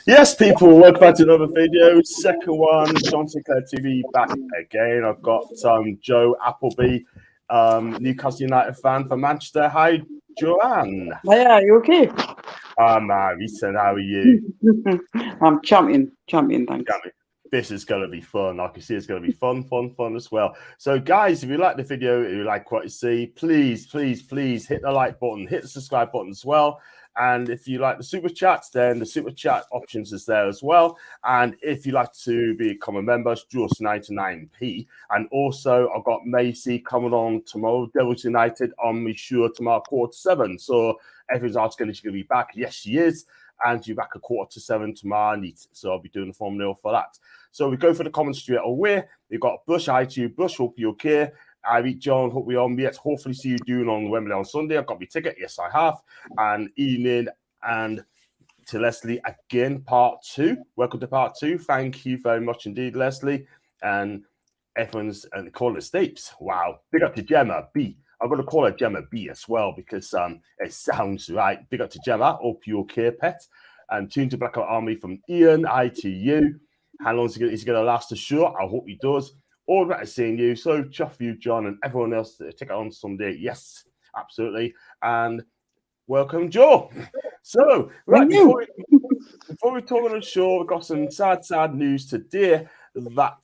Yes, people, welcome back to another video. Second one, John Sinclair TV back again. I've got Joe Appleby, Newcastle United fan from Manchester. Hi, Joanne. Yeah, you okay? Listen, how are you? I'm champion, thanks. This is going to be fun. I can see it's going to be fun as well. So, guys, if you like the video, if you like what you see, please hit the like button, hit the subscribe button as well. And if you like the super chats, then the super chat options is there as well. And if you like to become a member, it's just 99p. And also, I've got Macy coming on tomorrow, Devils United on me sure tomorrow, 7:15. So everyone's asking, she's going to be back. Yes, she is. And you're back at 7:15 tomorrow night. So I'll be doing the thumbnail for that. So we go for the comments straight away. We've got Bush, hi to you. Bush, hope you're okay. I meet John, hope we're on. Yes, hopefully see you doing on Wembley on Sunday. I've got my ticket. Yes, I have. And evening and to Leslie again, part 2. Welcome to part 2. Thank you very much indeed, Leslie. And everyone's and call it Stapes. Wow. Big up to Gemma B. I'm going to call her Gemma B as well because it sounds right. Big up to Gemma. Hope you're okay, pet. And Toon to Black Army from Ian. Hi to you. How long is he going to last the show? I hope he does. All right, seeing you. So, chuff you, John, and everyone else to take it on Sunday. Yes, absolutely. And welcome, Joe. So, right, before we talk on the show, we've got some sad news today that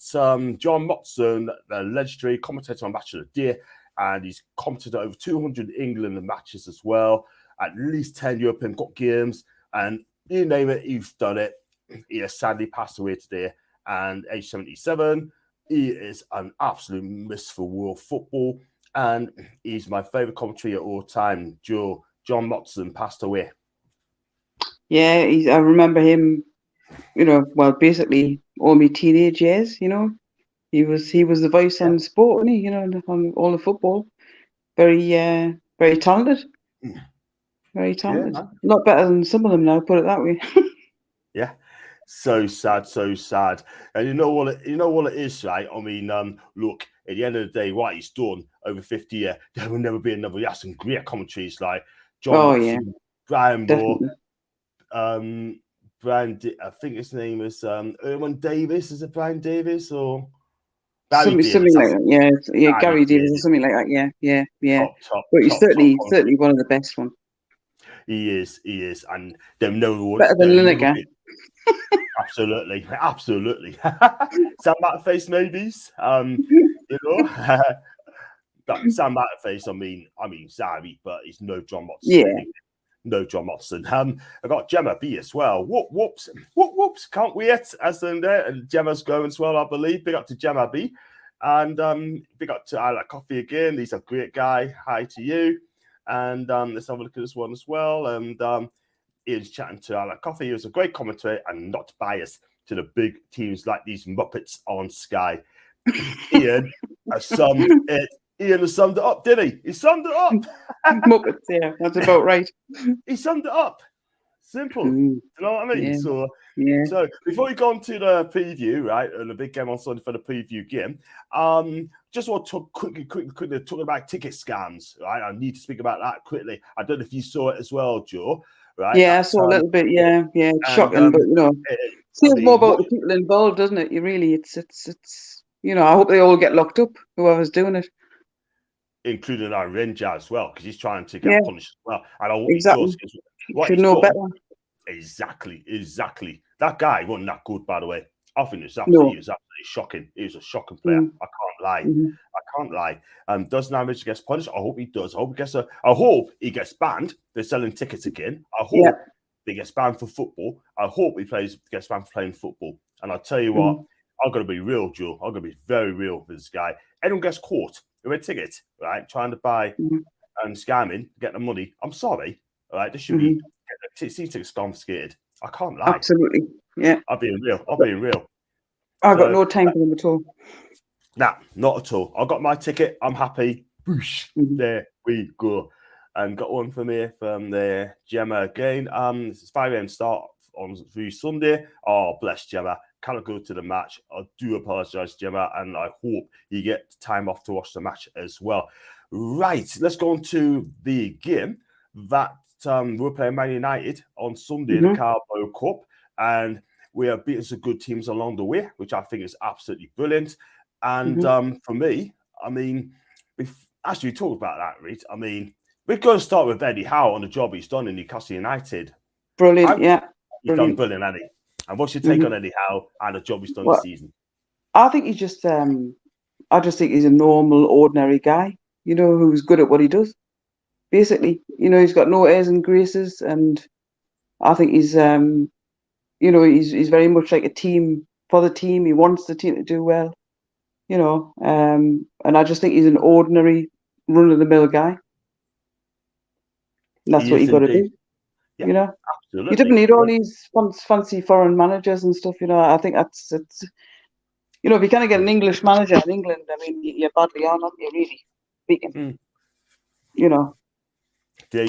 John Motson, the legendary commentator on Match of the Day, and he's commented over 200 England matches as well, at least 10 European Cup games, and you name it, he's done it. He has sadly passed away today, and age 77. He is an absolute miss for world football, and he's my favourite commentary at all time. John Motson passed away. Yeah, I remember him. Well, basically all my teenage years. He was the voice on sport, wasn't he? On all the football. Very talented. Very talented. Yeah, a lot better than some of them now. Put it that way. Yeah. So sad. And you know what it is, right? I mean, look, at the end of the day, what he's done over 50 years, there will never be another. He has some great commentaries like John Watson, Brian Moore, Brian, I think his name is Erwin Davis. Is it Brian Davis or something like that? Yeah, Gary Davis or something like that. Yeah. But he's certainly one of the best ones. He is, and they've never better than Lineker. Absolutely. Sam Matterface, maybe. Sam Matterface. I mean, sorry, but he's no John Motson. Yeah. No John Motson. I got Gemma B as well. Whoops. Can't wait. As in there, and Gemma's going as well, I believe. Big up to Gemma B, and big up to I Like Coffee again. He's a great guy. Hi to you. And let's have a look at this one as well. And Ian's chatting to I Like Coffee. He was a great commentator and not biased to the big teams like these Muppets on Sky. Ian has summed it up, didn't he? He summed it up. Muppets, yeah, that's about right. He summed it up. Simple. You know what I mean? Yeah. So before we go on to the preview, right, and the big game on Sunday for the preview game, just want to quickly talk about ticket scams, right? I need to speak about that quickly. I don't know if you saw it as well, Joe. Right? Yeah, I saw a little bit. Yeah, shocking, but says more about the people involved, doesn't it? It's I hope they all get locked up. Whoever's doing it, including our Ranger as well, because he's trying to get punished as well. And I hope exactly. he does. What should know better. Exactly. That guy wasn't that good, by the way. I think he was absolutely shocking. He was a shocking player. I can't lie. Does Navage get punished? I hope he does. I hope he gets banned. They're selling tickets again. I hope he gets banned for football. I hope he gets banned for playing football. And I'll tell you what, I'm going to be real, Joe. I'm going to be very real with this guy. Anyone gets caught with a ticket, right, trying to buy and scamming, get the money, I'm sorry, all right, this should be season tickets confiscated. I can't lie. Absolutely, yeah. I'll be real. I've got no time for them at all. Nah, not at all. I got my ticket. I'm happy. Boosh. There we go. And got one for me from the Gemma again. It's 5 a.m. start on through Sunday. Oh, bless Gemma. Cannot go to the match. I do apologise, Gemma, and I hope you get time off to watch the match as well. Right, let's go on to the game that we're playing Man United on Sunday in the Carabao Cup. and we have beaten some good teams along the way, which I think is absolutely brilliant. And for me, I mean, as we talked about that, Reed, I mean, we're going to start with Eddie Howe on the job he's done in Newcastle United. Brilliant, yeah. He's done brilliant, hasn't he? And what's your take on Eddie Howe and the job he's done this season? I think he's just, I just think he's a normal, ordinary guy, you know, who's good at what he does. Basically, you know, he's got no airs and graces, and I think he's, you know, he's very much like a team for the team. He wants the team to do well, you know, and I just think he's an ordinary, run-of-the-mill guy. And that's what you got to do, you know. Absolutely. You didn't need all these fancy foreign managers and stuff, you know. I think it's, you know, if you kind of get an English manager in England, I mean, you're badly on, aren't you, really speaking? You know. Yeah,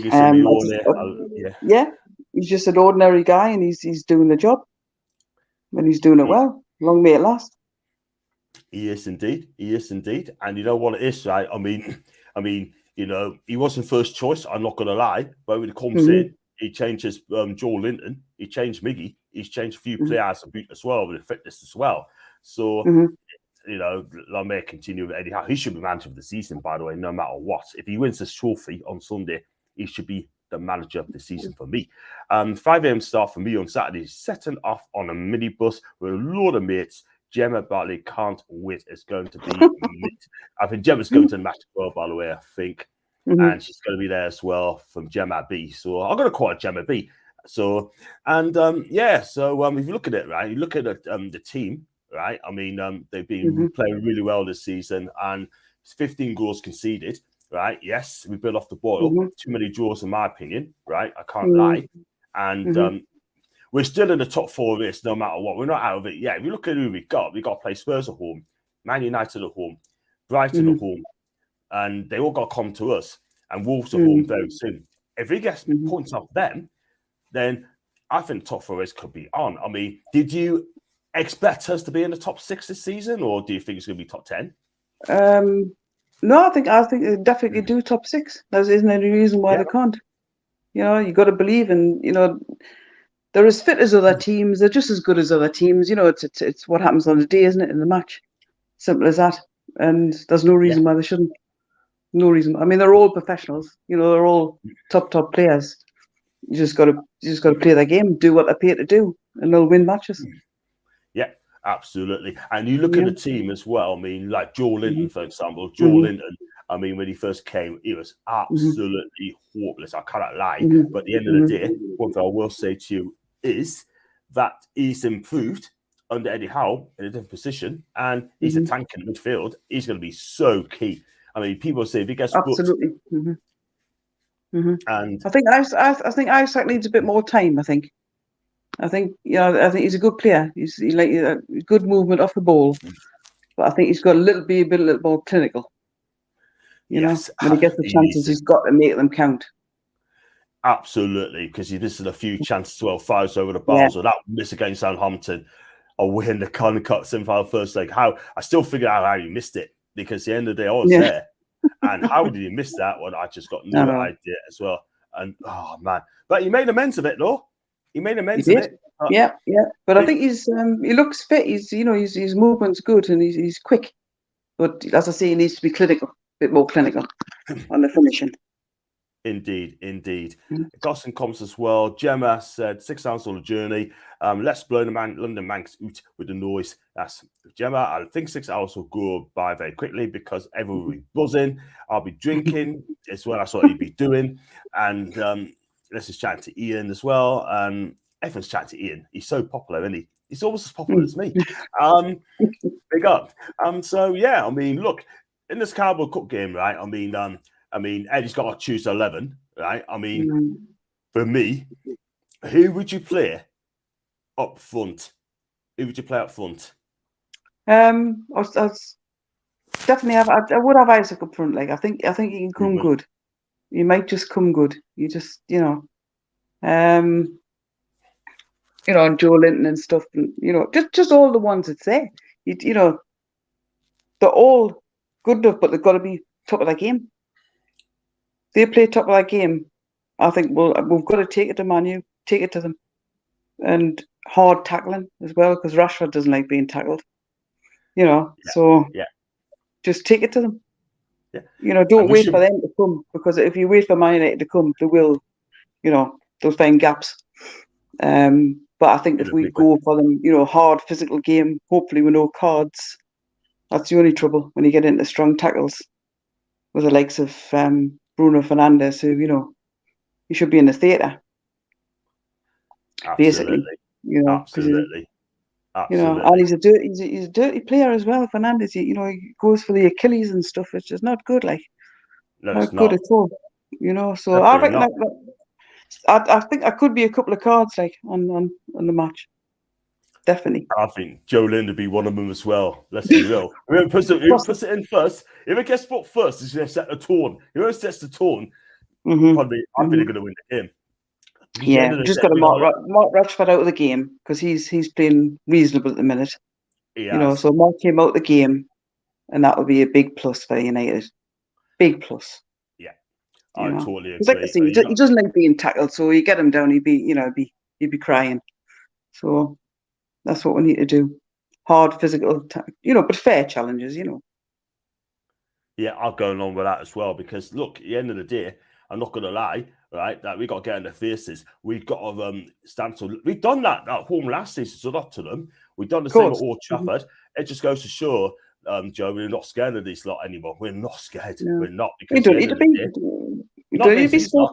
he's just an ordinary guy, and he's doing the job, and he's doing it well. Long may it last. He is indeed. He is indeed. And you know what it is, right? I mean, you know, he wasn't first choice. I'm not going to lie. But when he comes in, he changes Joe Linton. He changed Miggy. He's changed a few players as well with the fitness as well. So, you know, I may continue with Eddie Howe. He should be manager of the season, by the way, no matter what. If he wins this trophy on Sunday, he should be the manager of the season for me. 5 a.m. start for me on Saturday, setting off on a minibus with a load of mates. Gemma Bartley can't wait. It's going to be I think Gemma's going to the match as well, by the way, I think. And she's going to be there as well from Gemma B. So I'm going to call it Gemma B. So, and yeah, so if you look at it, right, you look at the team, right? I mean, they've been playing really well this season, and 15 goals conceded, right? Yes, we built off the boil. Too many draws, in my opinion, right? I can't lie. And we're still in the top 4 race, no matter what. We're not out of it yet. If you look at who we got to play Spurs at home, Man United at home, Brighton at home, and they all got to come to us, and Wolves at home very soon. If we get points off them, then I think top 4 race could be on. I mean, did you expect us to be in the top 6 this season, or do you think it's going to be top 10? No, I think they definitely do top 6. There isn't any reason why they can't. You know, you got to believe, and you know, they're as fit as other teams. They're just as good as other teams. You know, it's what happens on the day, isn't it? In the match, simple as that. And there's no reason why they shouldn't. No reason. I mean, they're all professionals. You know, they're all top players. You just got to play their game, do what they're paid to do, and they'll win matches. Yeah, absolutely. And you look at the team as well. I mean, like Joe Linton, for example. Joe Linton, I mean, when he first came, he was absolutely hopeless. I cannot lie. But at the end of the day, one thing I will say to you is that he's improved under Eddie Howe in a different position, and he's a tank in midfield. He's going to be so key. I mean, people say if he gets absolutely. And I think Isaac needs a bit more time. I think he's a good player. He's like good movement off the ball, but I think he's got be a little more clinical. You know, when he gets the chances, he's got to make them count. Absolutely, because he missed a few chances, 12 fouls over the bar. So that miss against Southampton, or win the Concord semi-final first leg. How I still figure out how he missed it, because at the end of the day, I was there. And how did he miss that one? I just got no idea as well. And oh man, but he made amends of it, though. He made amends of it. Yeah. But I think he looks fit. His movement's good, and he's quick. But as I say, he needs to be clinical, a bit more clinical on the finishing. Indeed. Gosson comes as well. Gemma said 6 hours on the journey. Let's blow the London Manx out with the noise. That's Gemma. I think 6 hours will go by very quickly because everyone will be buzzing. I'll be drinking as well. That's what he'd be doing. And let's just chat to Ian as well. Everyone's chatting to Ian. He's so popular, isn't he? He's almost as popular as me. Big up. So yeah, I mean, look, in this Carabao Cup game, right? I mean, Eddie's got to choose 11, right? I mean, for me, who would you play up front? Who would you play up front? I definitely I would have Isaac up front. Like I think he can come good. He might just come good. You just, and Joe Linton and stuff, and just all the ones that's there. They're all good enough, but they've got to be top of their game. They play top of their game. I think we've got to take it to Man U, take it to them, and hard tackling as well, because Rashford doesn't like being tackled. You know, so just take it to them. Yeah. You know, don't wait for them to come, because if you wait for Man United to come, they will, you know, they'll find gaps. But I think if we go for them, you know, hard physical game, hopefully with no cards, that's the only trouble when you get into strong tackles with the likes of Bruno Fernandes, who, you know, he should be in the theatre. Basically, you know, absolutely. You know, and he's a dirty player as well. Fernandes, you know, he goes for the Achilles and stuff, which is not good. Like, no, not good at all. You know, so definitely I reckon I think I could be a couple of cards like on the match. Definitely. I think Joe Lynn would be one of them as well. Let's be real. Whoever puts it in first, if it gets put first, he's going to set the tone. Whoever sets the tone, probably I think they're going to win the game. Yeah, we just got to mark Rashford out of the game, because he's playing reasonable at the minute. You know, so mark him out of the game, and that will be a big plus for United. Big plus. Yeah, I totally agree. Like I say, he doesn't like being tackled, so you get him down, he'd be crying. So that's what we need to do. Hard physical, you know, but fair challenges, you know. Yeah, I'll go along with that as well, because look, at the end of the day, I'm not going to lie, right, that we got to get in their faces. We've got to stand to. We've done that at home last season, so not to them. We've done the same at Old Trafford. It just goes to show, Joe, we're not scared of this lot anymore. We're not scared. No. We're not. Because you don't need to be scared.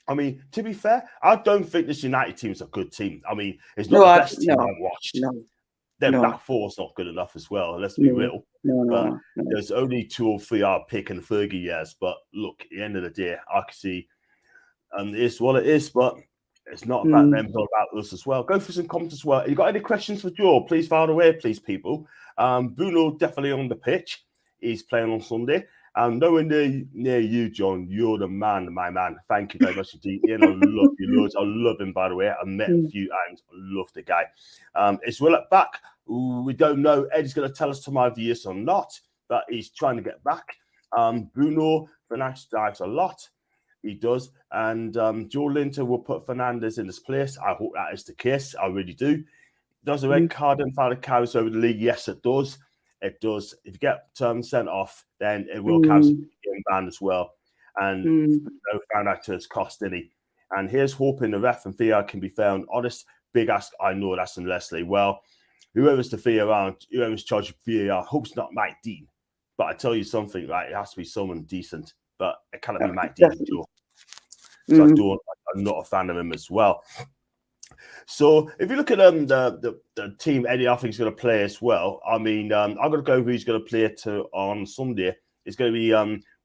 I mean, to be fair, I don't think this United team is a good team. I mean, it's not the best team I've watched. No. Their back four's not good enough as well. Let's be real. No. There's only 2 or 3 I'll pick in the Fergie years. But look, at the end of the day, I can see, it's what it is. But it's not about them, it's not about us as well. Go for some comments as well. You got any questions for Joe? Please fire away, please, people. Bruno definitely on the pitch. He's playing on Sunday. Nowhere near you, John. You're the man, my man. Thank you very much indeed. Ian, I love you loads. I love him, by the way. I met him a few times. I love the guy. It's Will at back. We don't know. Eddie's going to tell us tomorrow if he is or not, but he's trying to get back. Bruno Fernandes dives a lot. He does. And Joe Linton will put Fernandes in his place. I hope that is the case. I really do. Does a red card and foul carries over the league? Yes, it does. It does. If you get sent off, then it will count as getting banned as well. And no foul actors cost any. And here's hoping the ref and VAR can be fair and honest. Big ask. I know that's in Leslie. Well, whoever's the VAR, whoever's charged with VAR, hope's not Mike Dean. But I tell you something, right? It has to be someone decent. But it cannot be Mike Dean. So I'm not a fan of him as well. So if you look at the team Eddie I think is going to play as well. I mean, I'm going to go who he's going to play on Sunday. It's going to be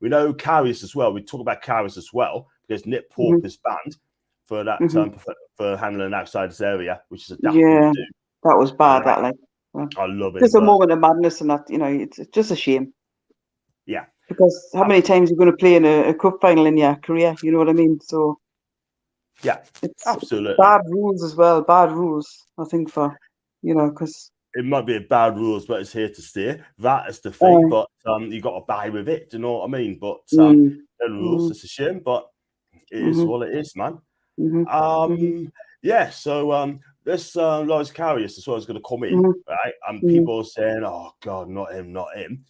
we know Carrius as well. We talk about Carrius as well because Nick Pope is banned for that for handling outside this area, which is a daft thing to do. That was bad. I love it. Just a moment of madness, and that it's just a shame. Yeah, because how many times are you going to play in a cup final in your career? You know what I mean? So. Yeah, absolutely. Bad rules as well. Bad rules, I think, because it might be a bad rules, but it's here to stay. That is the thing. But you got to buy with it. Do you know what I mean? But the rules, it's a shame, but it is what it is, man. Yeah. So this Loris Karius as well is going to come in, right? And people are saying, "Oh God, not him, not him."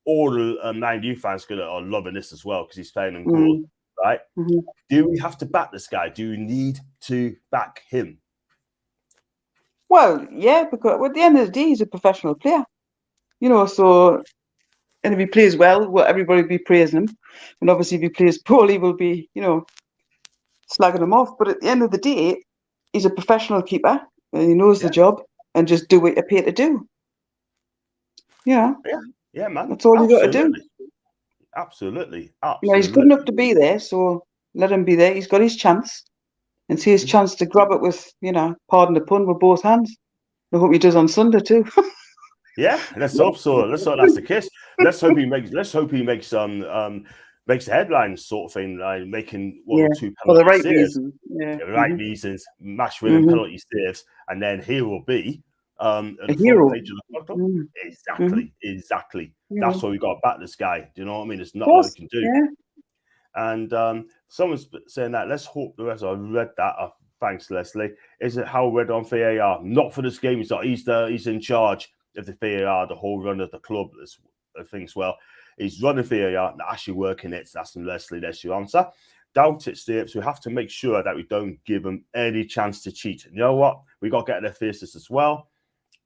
All the Man U fans are loving this as well because he's playing in goal. Right? Do we have to back this guy? Do we need to back him? Well, yeah, because at the end of the day, he's a professional player. So and if he plays well, everybody will be praising him. And obviously, if he plays poorly, we'll be, slagging him off. But at the end of the day, he's a professional keeper and he knows the job and just do what you're paid to do. Yeah, man. That's all you got to do. Absolutely. He's good enough to be there, so let him be there. He's got his chance, and see his chance to grab it with, pardon the pun, with both hands. I hope he does on Sunday too. Yeah, let's hope so. Let's hope that's the case. Let's hope he makes. Makes the headlines sort of thing, like making 1 or 2 penalty for the right saves. reasons. Yeah, the right reasons, match-winning penalty saves, and then he will be a hero. Page of the photo. Exactly. That's why we got to back this guy. Do you know what I mean? It's not what we can do. Yeah. And someone's saying that. Let's hope the rest. I read that. I Thanks, Leslie. Is it how read on VAR? Not for this game. He's in charge of the VAR, the whole run of the club. I think as well. He's running VAR, not actually working it. So that's from Leslie. That's your answer. Doubt it, Stapes. We have to make sure that we don't give them any chance to cheat. And you know what? We got to get their faces as well,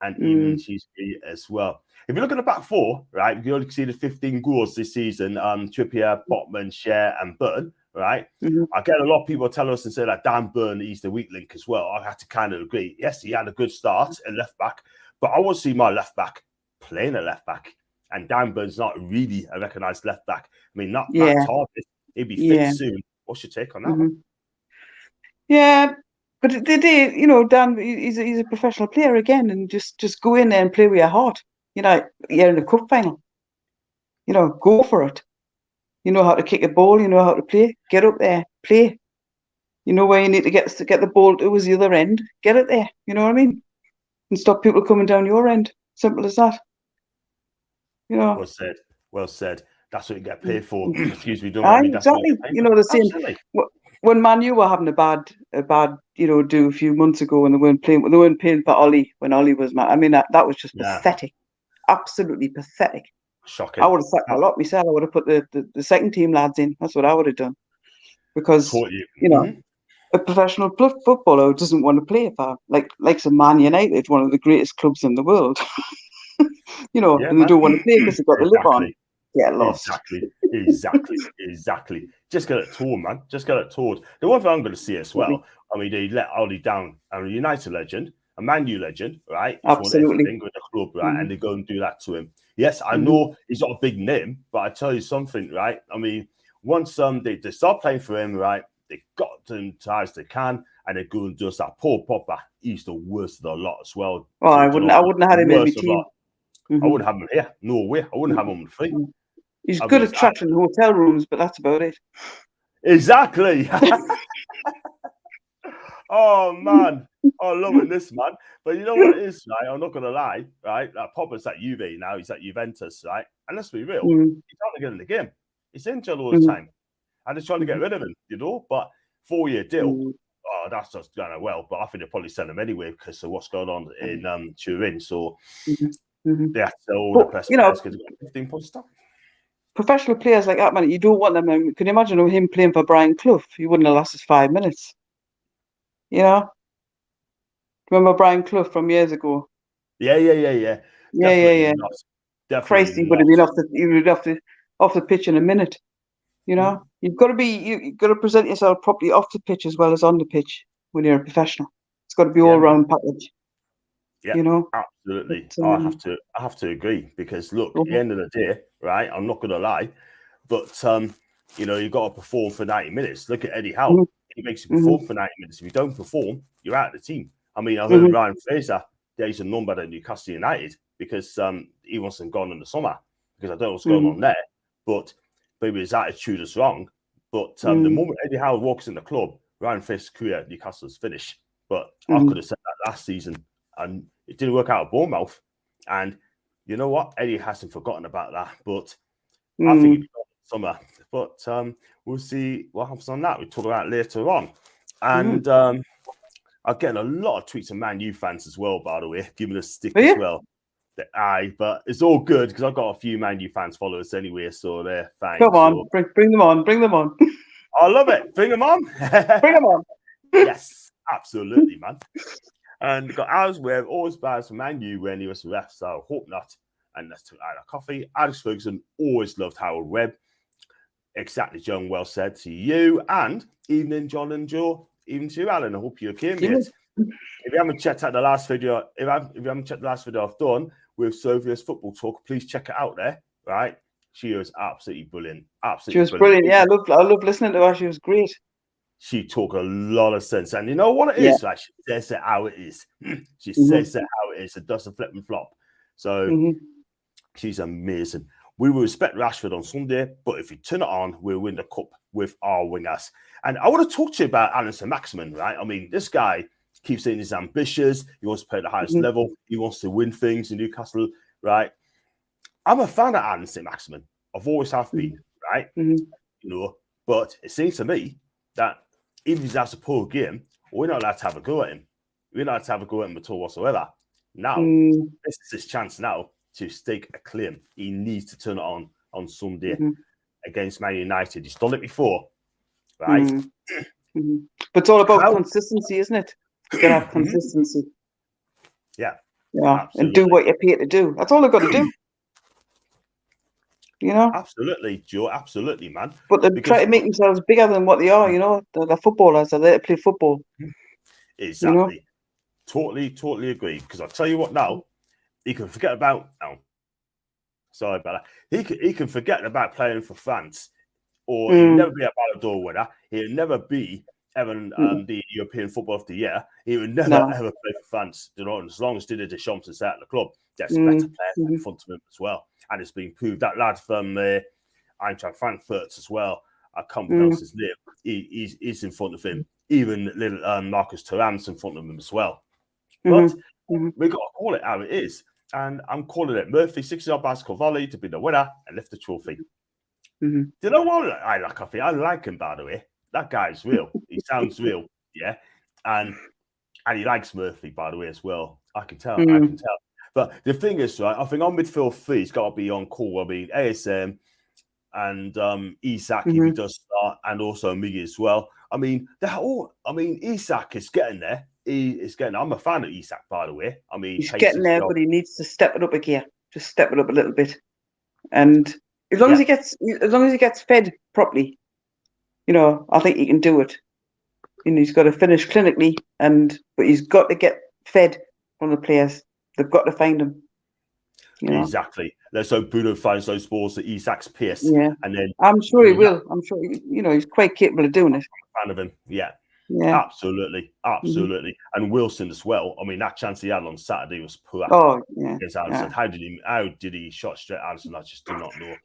and even cheese as well. If you look at the back four, right, you only see the 15 goals this season. Trippier, Botman, Cher, and Burn. Right, I get a lot of people tell us and say that Dan Burn, he's the weak link as well. I have to kind of agree. Yes, he had a good start at left back, but I want to see my left back playing a left back. And Dan Burn's not really a recognised left back. I mean, not hard. He'd be fit soon. What's your take on that one? Yeah, but they you know, Dan, he's a professional player again, and just go in there and play with your heart. You know, you're in the cup final. You know, go for it. You know how to kick a ball. You know how to play. Get up there, play. You know where you need to get the ball towards the other end. Get it there. You know what I mean? And stop people coming down your end. Simple as that. You know. Well said. Well said. That's what you get paid for. Excuse me. Exactly. You know, the same. When Man U were having a bad do a few months ago when they weren't paying for Ollie when Ollie was mad. I mean, that was just pathetic. Absolutely pathetic. Shocking. I would have sacked a lot myself. I would have put the second team lads in. That's what I would have done. Because you know, a professional footballer doesn't want to play for like some Man United, one of the greatest clubs in the world. You know, and they don't want to play because they've got the lip on. Yeah, lost. Exactly. Just get it torn, man. Just get it torn. The one thing I'm going to see as well, I mean, they let Ollie down, a United legend, a Man U legend, right? Absolutely. With the club, right? And they go and do that to him. Yes, I know he's not a big name, but I tell you something, right? I mean, once they start playing for him, right? They got to him as high as they can, and they go and do that. Paul Popper, he's the worst of the lot as well. Oh, I wouldn't have had him in my team. I wouldn't have him here. No way. I wouldn't have him on the feet. He's good at trashing hotel rooms, but that's about it. Exactly. Oh, man. I'm loving this, man. But you know what it is, right? I'm not going to lie, right? Popper's at Juve now. He's at Juventus, right? And let's be real. He's trying to get in the game. He's injured all the time. And they're trying to get rid of him, you know? But 4-year deal, that's just going well. But I think they'll probably send him anyway because of what's going on in Turin. So, yeah, so all the best players because he's got 15 points stop. Professional players like that, man, you don't want them. Can you imagine him playing for Brian Clough? He wouldn't have lasted 5 minutes. You know? Remember Brian Clough from years ago? Yeah. Definitely Christ, he would have been off the pitch in a minute. You know? You've got to present yourself properly off the pitch as well as on the pitch when you're a professional. It's got to be all round package. Yeah, you know, absolutely. I have to agree because look, at the end of the day, right? I'm not gonna lie, but you know, you've got to perform for 90 minutes. Look at Eddie Howe; he makes you perform for 90 minutes. If you don't perform, you're out of the team. I mean, I heard Ryan Fraser, there's a number at Newcastle United because he wasn't gone in the summer because I don't know what's going on there, but maybe his attitude is wrong. But the moment Eddie Howe walks in the club, Ryan Fraser's career at Newcastle's finished. But I could have said that last season. And it didn't work out at Bournemouth. And you know what? Eddie hasn't forgotten about that. But I think he'll be gone in summer. But we'll see what happens on that. We'll talk about it later on. And I'm getting a lot of tweets from Man U fans as well, by the way, giving us stick as well. But it's all good because I've got a few Man U fans followers anyway, so they're fine. Come on, bring them on. I love it. Bring them on. Bring them on. Yes, absolutely, man. And got ours where always buys from Man U when he was ref, so I hope not. And let's talk about coffee. Alex Ferguson always loved Howard Webb. Exactly, John. Well said to you. And evening, John and Joe. Even to you, Alan. I hope you're okay, mate. If you haven't checked out the last video, if you haven't checked the last video I've done with Sophia's Football Talk, please check it out there. Right? She was absolutely brilliant. Absolutely, she was brilliant. Yeah, I love listening to her. She was great. She talk a lot of sense, and you know what it is. Like she says it how it is. She says it how it is. It doesn't flip and flop. So she's amazing. We will respect Rashford on Sunday, but if you turn it on, we'll win the cup with our wingers. And I want to talk to you about Alan Saint-Maximin, right? I mean, this guy keeps saying he's ambitious. He wants to play at the highest level. He wants to win things in Newcastle, right? I'm a fan of Alan Saint-Maximin. I've always have been, right? You know, but it seems to me that even if he has a poor game, we're not allowed to have a go at him. We're not allowed to have a go at him at all whatsoever. Now, this is his chance now to stake a claim. He needs to turn it on Sunday against Man United. He's done it before, right? But it's all about consistency, isn't it? You gotta have consistency. Yeah, and do what you're paid to do. That's all they've got to do. You know, absolutely, Joe, absolutely, man. But they try to make themselves bigger than what they are. You know, they're footballers. They're there to play football. Exactly. You know? Totally agree. Because I'll tell you what, now he can forget about. Oh, sorry about that. He can forget about playing for France, or he'll never be a Ballon d'Or winner. He'll never be the European Football of the Year. He would never ever play for France. You know, and as long as Didier Deschamps is at the club, there's better players in front of him as well. And it's been proved. That lad from Eintracht Frankfurt as well, I can't pronounce his name. He's in front of him. Even little Marcus Thuram's in front of him as well. But we've got to call it how it is. And I'm calling it Murphy, 6-yard bicycle volley to be the winner and lift the trophy. Do you know what I like? I like him, by the way. That guy's real. He sounds real. Yeah. And he likes Murphy, by the way, as well. I can tell. But the thing is, right, I think on midfield 3, it's got to be on call. I mean, ASM and Isak, if he does start, and also Miggy as well. I mean, they're all. I mean, Isak is getting there. He is getting. I'm a fan of Isak, by the way. I mean, he's getting there, but he needs to step it up a gear. Just step it up a little bit. And as long as he gets fed properly, you know, I think he can do it. And he's got to finish clinically, but he's got to get fed from the players. They've got to find him. You know? Exactly. Let's hope Bruno finds those balls at Isak's pace. Yeah. And then I'm sure he will. I'm sure he's quite capable of doing it. Fan of him. Yeah. Absolutely. And Wilson as well. I mean, that chance he had on Saturday was poor. Oh, yeah. Against Alisson. How did he shot straight at Alisson? I just do not know.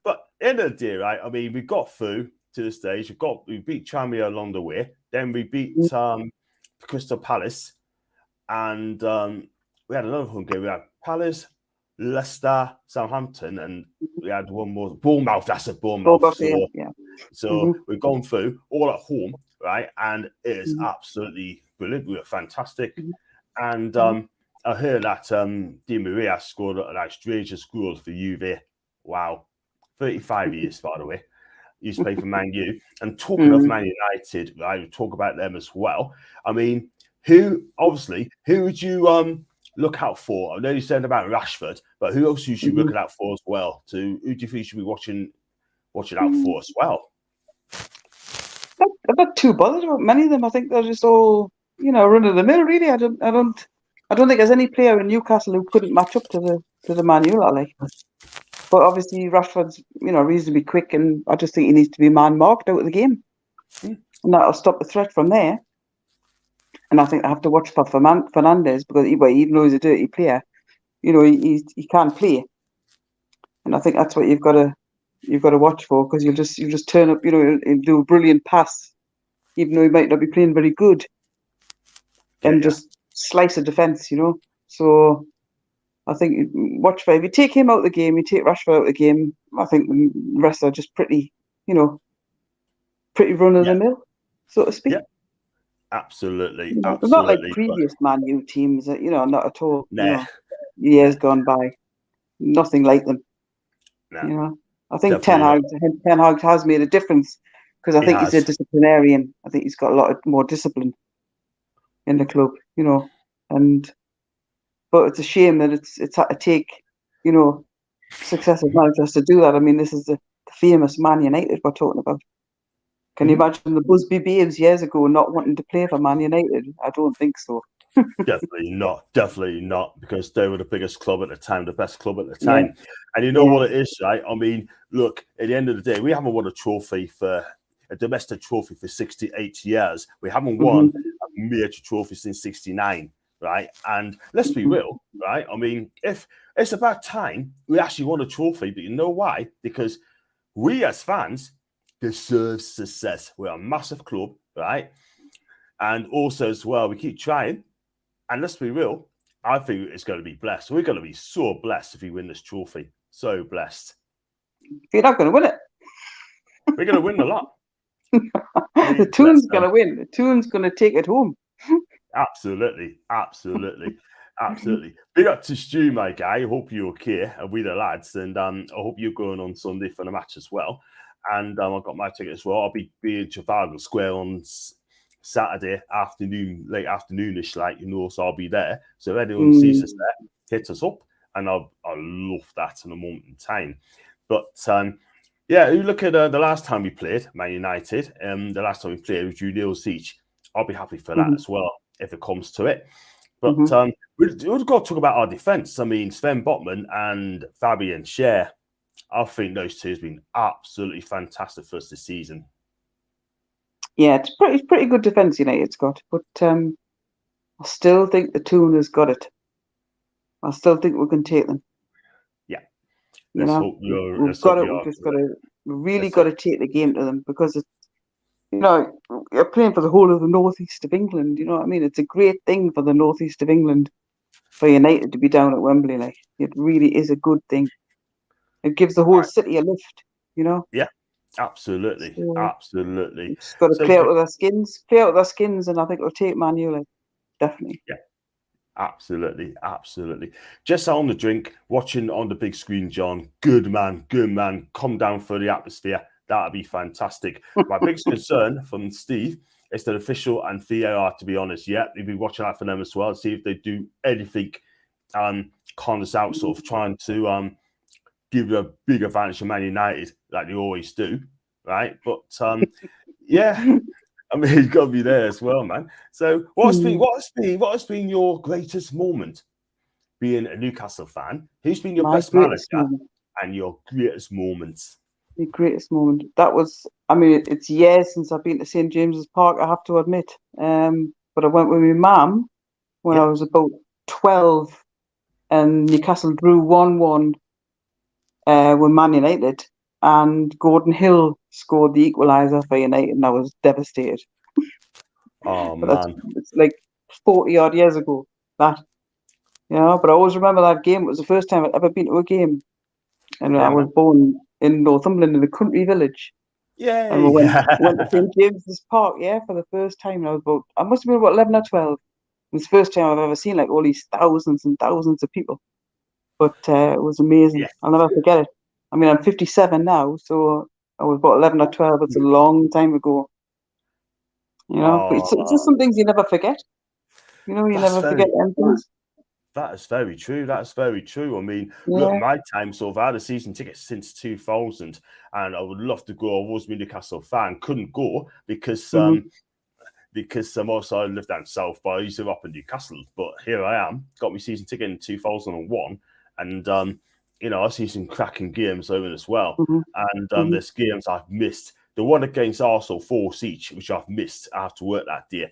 But end of the day, right? I mean, we got through to the stage. We beat Tranmere along the way. Then we beat Crystal Palace. And we had another home game. We had Palace, Leicester, Southampton, and we had one more. Bournemouth. That's a Bournemouth. So we've gone through all at home, right? And it is absolutely brilliant. We were fantastic. And I heard that Di Maria scored a strangest goal for Juve. Wow. 35 years, by the way. He used to play for Man U. And talking of Man United, right, we'll talk about them as well. I mean, who would you look out for? I know you said about Rashford, but who else you should look out for as well? Who do you think you should be watching out for as well? I'm not too bothered about many of them. I think they're just all, run of the mill, really. I don't think there's any player in Newcastle who couldn't match up to the Man U, like. But obviously Rashford's, reasonably quick, and I just think he needs to be man marked out of the game, and that'll stop the threat from there. And I think I have to watch for Fernandes because even though he's a dirty player, he can't play. And I think that's what you've got to watch for, because you'll just turn up, and do a brilliant pass, even though he might not be playing very good, and just slice a defence, So I think watch for, if you take him out of the game, you take Rashford out of the game, I think the rest are just pretty run of the mill, so to speak. Yeah. Absolutely. They're not like previous Man U teams, not at all. Nah. Years gone by, nothing like them. Nah, I think Ten Hag has made a difference, because I think he's a disciplinarian. I think he's got a lot more discipline in the club, but it's a shame that it's had to take, successive managers to do that. I mean, this is the famous Man United we're talking about. Can you imagine the Busby Babes years ago not wanting to play for Man United? I don't think so. Definitely not, because they were the biggest club at the time, the best club at the time. And you know what it is, right? I mean, look, at the end of the day, we haven't won a domestic trophy for 68 years. We haven't won a major trophy since 69, right? And let's be real, right? I mean, if it's about time we actually won a trophy, but you know why? Because we as fans deserve success. We're a massive club, right? And also as well, we keep trying. And let's be real, I think it's going to be blessed. We're going to be so blessed if we win this trophy. So blessed. You're not going to win it. We're going to win a lot. The Toon's going to win. The Toon's going to take it home. Absolutely, absolutely, absolutely. Big up to Stu, my guy. I hope you're okay, and we the lads, and I hope you're going on Sunday for the match as well. And I've got my ticket as well. I'll be in Trafalgar Square on Saturday afternoon, late afternoonish, like so I'll be there. So if anyone sees us there, hit us up, and I'll love that in a moment in time. But yeah, you look at the last time we played Man United, the last time we played was 2-0 each. I'll be happy for that as well if it comes to it. But we've got to talk about our defence. I mean, Sven Botman and Fabian Schär, I think those two have been absolutely fantastic for us this season. Yeah, it's pretty good defence United's got, but I still think the Toon has got it. I still think we can take them. Yeah, we've just got to take the game to them, because you're playing for the whole of the northeast of England. You know what I mean? It's a great thing for the northeast of England for United to be down at Wembley. Like, it really is a good thing. It gives the whole city a lift. Yeah, absolutely, absolutely. Just got to play out with their skins, and I think it'll take Man U, like, definitely. Yeah. Absolutely, absolutely. Just on the drink, watching on the big screen, John. Good man. Come down for the atmosphere. That'd be fantastic. My biggest concern from Steve is that official and VAR, to be honest. Yeah, we'll be watching out for them as well, see if they do anything, con us out, sort of trying to give a big advantage to Man United, like they always do, right? But yeah. I mean, you've got to be there as well, man. So, what has been your greatest moment being a Newcastle fan? Who's been your best manager and your greatest moments? The greatest moment. That was, I mean, it's years since I've been to St. James's Park, I have to admit. But I went with my mum when I was about 12, and Newcastle drew 1-1 with Man United. And Gordon Hill scored the equaliser for United, and I was devastated. Oh, man. It's like 40 odd years ago, that. But I always remember that game. It was the first time I'd ever been to a game. And I was born in Northumberland in a country village. Yeah. And we went to St. James's Park, for the first time. And I must have been about 11 or 12. It was the first time I've ever seen like all these thousands and thousands of people. But it was amazing. I'll never forget it. I mean, I'm 57 now, so I was about 11 or 12. It's a long time ago. But it's just some things you never forget. You never forget anything. That is very true. That's very true. I mean, look, my time, so I've had a season ticket since 2000, and I would love to go. I've always been a Newcastle fan. Couldn't go because also I lived down south, but I used to live up in Newcastle. But here I am. Got my season ticket in 2001, and I've seen some cracking games over as well. And there's games I've missed. The one against Arsenal, 4 each, which I've missed. I have to work that day.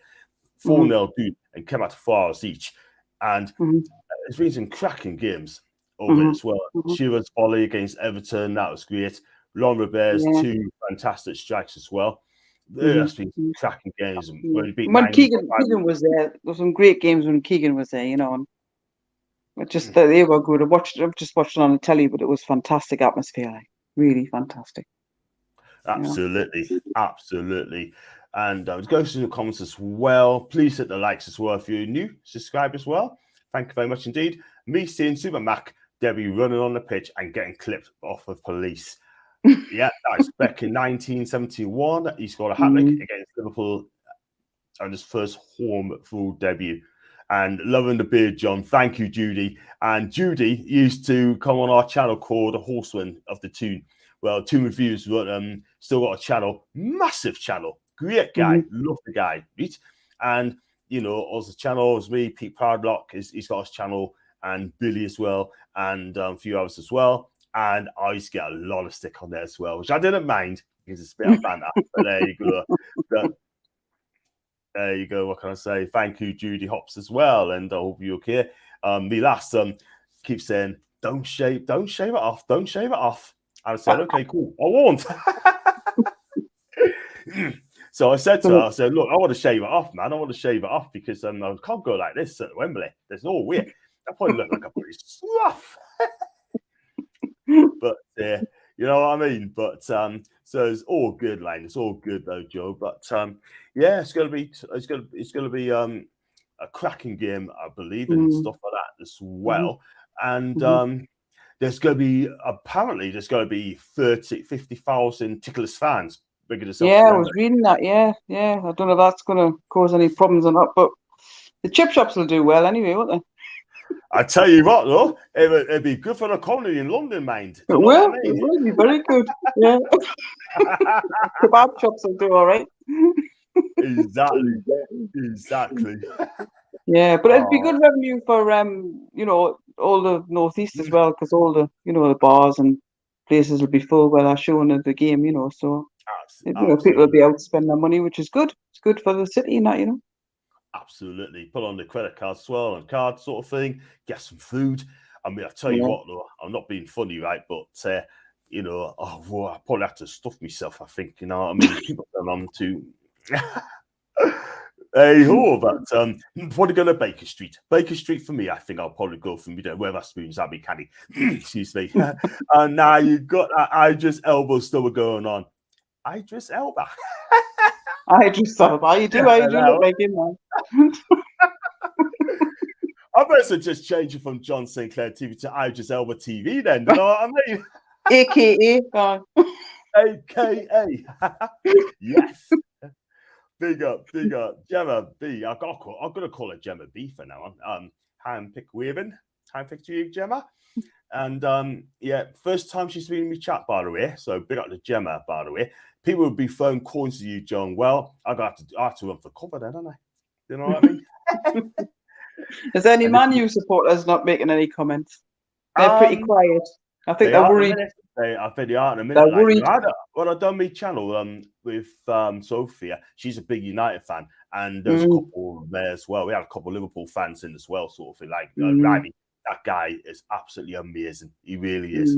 4-0 dude, and came out to 4 each. And there's been some cracking games over as well. Shearer's volley against Everton, that was great. Lon Robert's 2 fantastic strikes as well. There's been some cracking games. When Keegan was there were some great games when Keegan was there, and just they were good. I've just watched it on the telly, but it was fantastic atmosphere, like, really fantastic. Absolutely, absolutely. And it goes to the comments as well. Please hit the likes as well if you're new. Subscribe as well. Thank you very much indeed. Me seeing Super Mac Debbie running on the pitch and getting clipped off of police. Yeah, that's back in 1971. He scored a hat-trick against Liverpool on his first home full debut. And loving the beard, John. Thank you, Judy. And Judy used to come on our channel called The Horseman of the Toon. Well, Toon Reviews, still got a channel, massive channel. Great guy, love the guy, right? And also channel is me, Pete Proudlock, he's got his channel, and Billy as well, and a few others as well. And I used to get a lot of stick on there as well, which I didn't mind because it's a bit of banter. But there you go. There you go. What can I say? Thank you, Judy Hops, as well, and I hope you're okay. The last keeps saying, "Don't shave it off, don't shave it off." I said, "Okay, cool, I won't." So I said to her, I said, "Look, I want to shave it off, man. I want to shave it off because I can't go like this at Wembley. There's no way. I probably look like a pretty slough." But You know what I mean? But so it's all good, Lane. It's all good though, Joe. But yeah, it's gonna be a cracking game, I believe, and stuff like that as well. And there's going to be apparently 50,000 Ticklers fans bringing themselves to Yeah, I was Wembley. reading that. Yeah. I don't know if that's going to cause any problems or not, but the chip shops will do well anyway, won't they? I tell you what, though, it'd be good for the colony in London, mind. It will be very good. Yeah. Kebab shops will do all right. Exactly. Yeah, but it'd be good revenue for all the northeast as well, because all the the bars and places will be full while they're showing the game. So people will be out to spend their money, which is good. It's good for the city and that. Absolutely. Put on the credit card as well, and card sort of thing. Get some food. I mean, I tell you what, though, I'm not being funny, right? But I probably have to stuff myself. I think, I mean, people don't on to. Hey, but probably go to Baker Street. Baker Street for me, I think I'll probably go from wherever spoons I'll be candy. Excuse me. And now you got that Idris Elba still going on. Idris Elba. Idris Elba. You do look like him, man. I better just change it from John Sinclair TV to Idris Elba TV then. You know what I mean? AKA. AKA. Yes. Big up, Gemma B. I'm gonna call her Gemma B for now on. Handpick waving. Handpick to you, Gemma. And first time she's been in my chat, by the way. So big up to Gemma, by the way. People will be throwing coins to you, John. Well, I have to run for cover then, don't I? You know what I mean? Is there any Man U supporters not making any comments? They're pretty quiet. I think they're worried. I think they are in a minute. They're worried. I've done my channel with Sophia. She's a big United fan, and there's a couple there as well. We had a couple of Liverpool fans in as well, sort of thing. Like Riley, that guy is absolutely amazing. He really is.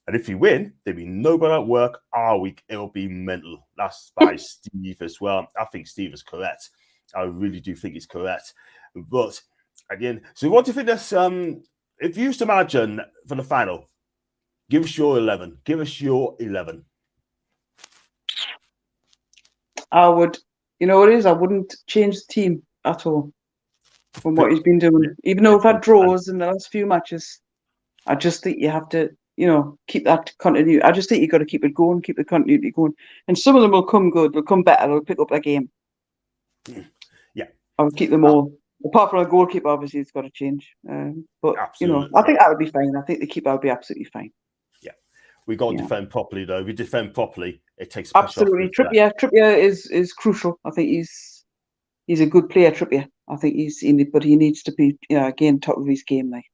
And if you win, there'll be nobody at work all week. It'll be mental. That's by Steve as well. I think Steve is correct. I really do think he's correct. But again, so what do you think this? If you used to imagine for the final, give us your 11. Give us your 11. I would, what it is, I wouldn't change the team at all from what he's been doing. Even though we've had draws in the last few matches, I just think you have to, keep that continuity. I just think you've got to keep it going, keep the continuity going. And some of them will come good, they'll come better, they'll pick up their game. Yeah. I would keep them all. Apart from a goalkeeper, obviously, it's got to change. But, absolutely. I think that would be fine. I think the keeper would be absolutely fine. We got to defend properly, though. If we defend properly, it takes absolutely. Trippier is crucial. I think he's a good player, Trippier. I think but he needs to be again top of his game, like.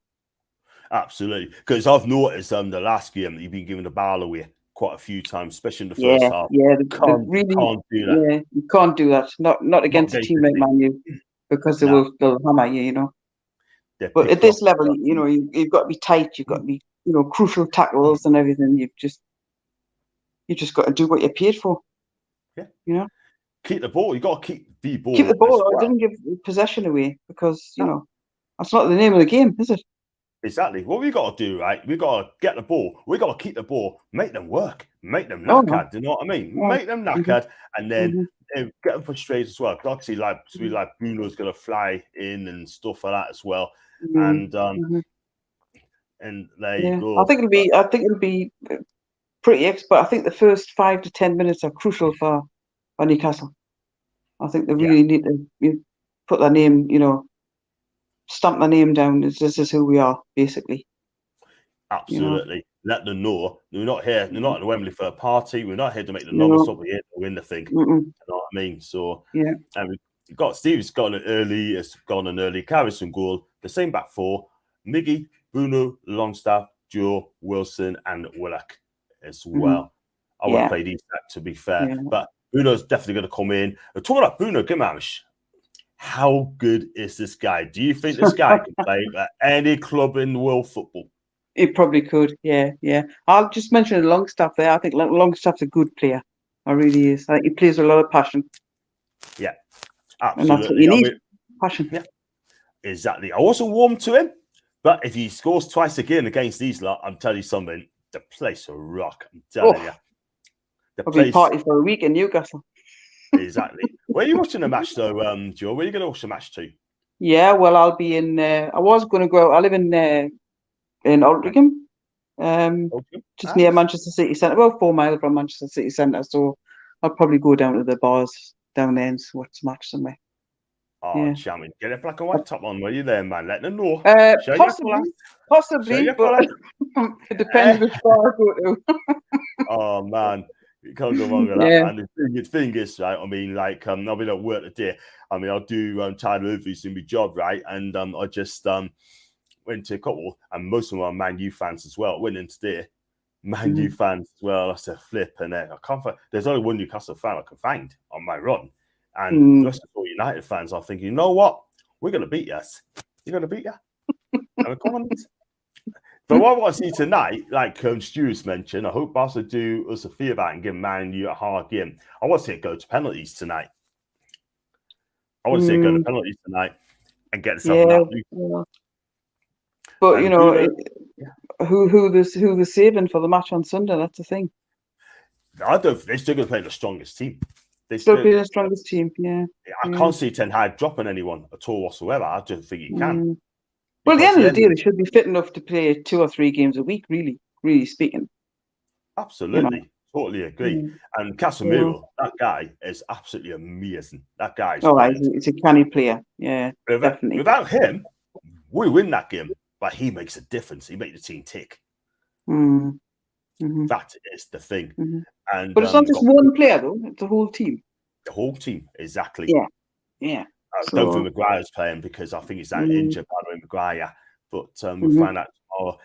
Absolutely, because I've noticed the last game that you've been giving the ball away quite a few times, especially in the first half. Yeah, can't do that. Yeah, you can't do that. Not against a team like Man U, because they'll hammer you. But at this level, you've got to be tight. You've got to be crucial tackles and everything. You just got to do what you're paid for. Yeah. Keep the ball. You got to keep the ball. Keep the ball. Well. I didn't give possession away because that's not the name of the game, is it? Exactly. What we got to do, right? We got to get the ball. We got to keep the ball. Make them work. Make them knackered. You know what I mean? Make them knackered, and then get them frustrated as well. Obviously, like Bruno's gonna fly in and stuff like that as well. And there you go. I think it'll be pretty but I think the first 5 to 10 minutes are crucial for Newcastle. I think they really need to put their name, stamp their name down. This is who we are, basically. Absolutely. Let them know we're not here. We're not at Wembley for a party. We're not here to make the numbers up. We're here to win the thing. You know what I mean? So and we got Steve's got an early carry some goal. The same back four: Miggy, Bruno, Longstaff, Joe, Wilson, and Willock as well. I want to play these back, to be fair, but Bruno's definitely going to come in. Talking about Bruno Guimaraes, how good is this guy? Do you think this guy can play at any club in world football? He probably could, yeah. I'll just mention Longstaff there. I think Longstaff's a good player. I really is. I think he plays with a lot of passion. Yeah, absolutely. And that's what you need, passion. Yeah, exactly. I wasn't warm to him, but if he scores twice again against these lot, I'm telling you something, the place will rock. I'm telling you. The I'll be place party for a week in Newcastle. exactly. Where are you watching the match though, Joe? Where are you going to watch the match to? Yeah, well, I'll be in. I was going to go. I live in Aldringham, just near Manchester City Centre, about 4 miles from Manchester City Centre. So I'll probably go down to the bars down there and watch the match somewhere. Oh, Yeah. jamming. Get a black and white top on. Where you there, man? Let them know. Possibly, but it depends which bar I go to. Oh man, you can't go wrong with that. Yeah. And the thing is, right? I mean, like, I'll be at work today. I mean, I'll do title reviews in my job, right? And I just went to a couple, and most of them are Man U fans as well. Went in today, Man U fans as well. I said, flip, and I can't find. There's only one Newcastle fan I can find on my run, and the rest of all United fans are thinking, you know what? We're gonna beat us. You're gonna beat you. I mean, come on. But what I want to see tonight, like Stu's mentioned, I hope Barca do us a favour and give Man U a hard game. I want to see it go to penalties tonight. I want to see it go to penalties tonight and get something out. Yeah. But you know, who they're saving for the match on Sunday? That's the thing. I don't. They're still going to play the strongest team. They still play the strongest team. Yeah. I can't see Ten Hag dropping anyone at all whatsoever. I don't think he can. Well, at the end of the day, they should be fit enough to play 2 or 3 games a week, really speaking. Absolutely. You know? Totally agree. And Casemiro, that guy is absolutely amazing. That guy is he's a canny player. Yeah, definitely. Without him, we win that game, but he makes a difference. He makes the team tick. That is the thing. And but it's not just one player, though. It's the whole team. The whole team, exactly. Yeah. I don't think Maguire's playing because I think he's out injured, by the way, Maguire. But we'll find out tomorrow.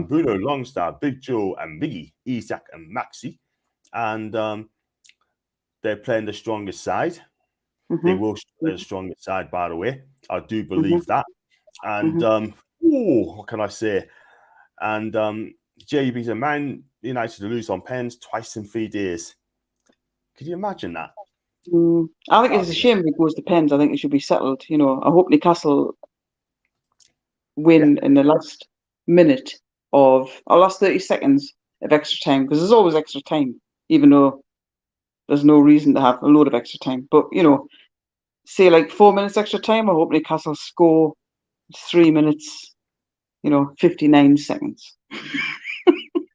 Bruno, Longstaff, Big Joe, and Miggy, Isak, and Maxi. And they're playing the strongest side. They will play the strongest side, by the way. I do believe that. And what can I say? And JB's a Man United to lose on pens twice in 3 days. Could you imagine that? I think it's a shame if it goes to pens. I think it should be settled. You know, I hope Newcastle win in the last minute or last 30 seconds of extra time, because there's always extra time, even though there's no reason to have a load of extra time. But, you know, say like 4 minutes extra time, I hope Newcastle score 3 minutes, 59 seconds.